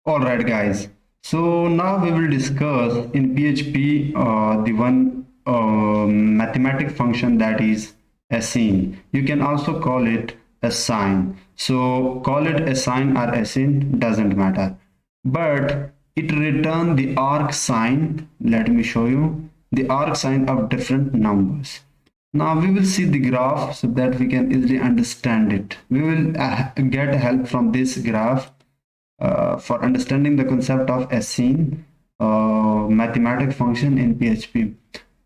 All right, guys. So now we will discuss in PHP the one mathematic function that is assign. You can also call it assign. So call it assign or assign, doesn't matter. But it return the arc sign. Let me show you the arc sign of different numbers. Now we will see the graph so that we can easily understand it. We will get help from this graph for understanding the concept of assign mathematic function in PHP.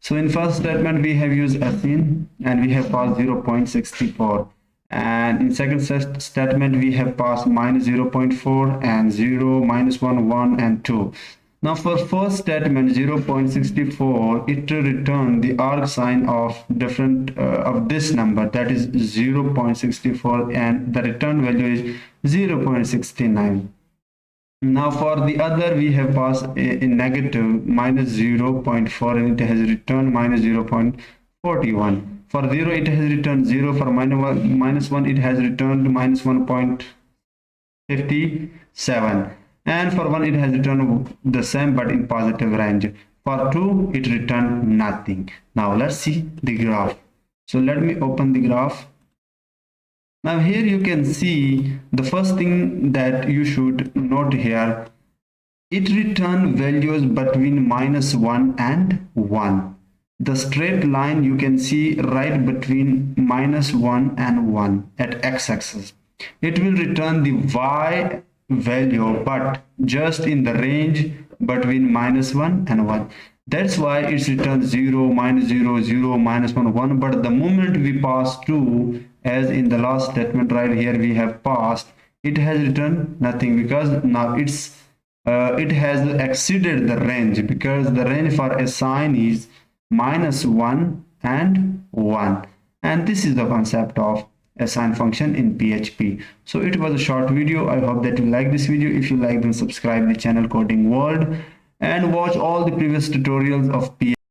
So in first statement we have used assign and we have passed 0.64, and in second statement we have passed minus 0.4 and 0, minus 1, 1 and 2. Now for first statement 0.64, it will return the arc sign of different of this number, that is 0.64, and the return value is 0.69. Now for the other we have passed a negative minus 0.4 and it has returned minus 0.41. For 0 it has returned 0. For minus 1 it has returned minus 1.57. And for 1 it has returned the same but in positive range. For 2 it returned nothing. Now let's see the graph. So let me open the graph. Now here you can see the first thing that you should note here, it return values between minus 1 and 1. The straight line you can see right between minus 1 and 1 at x-axis. It will return the y value but just in the range between minus 1 and 1. That's why it's returned 0, minus 0, 0, minus 1, 1. But the moment we pass 2, as in the last statement right here we have passed, it has returned nothing because now it has exceeded the range, because the range for assign is minus 1 and 1. And this is the concept of assign function in PHP. So it was a short video. I hope that you like this video. If you like, then subscribe the channel Coding World and watch all the previous tutorials of PHP.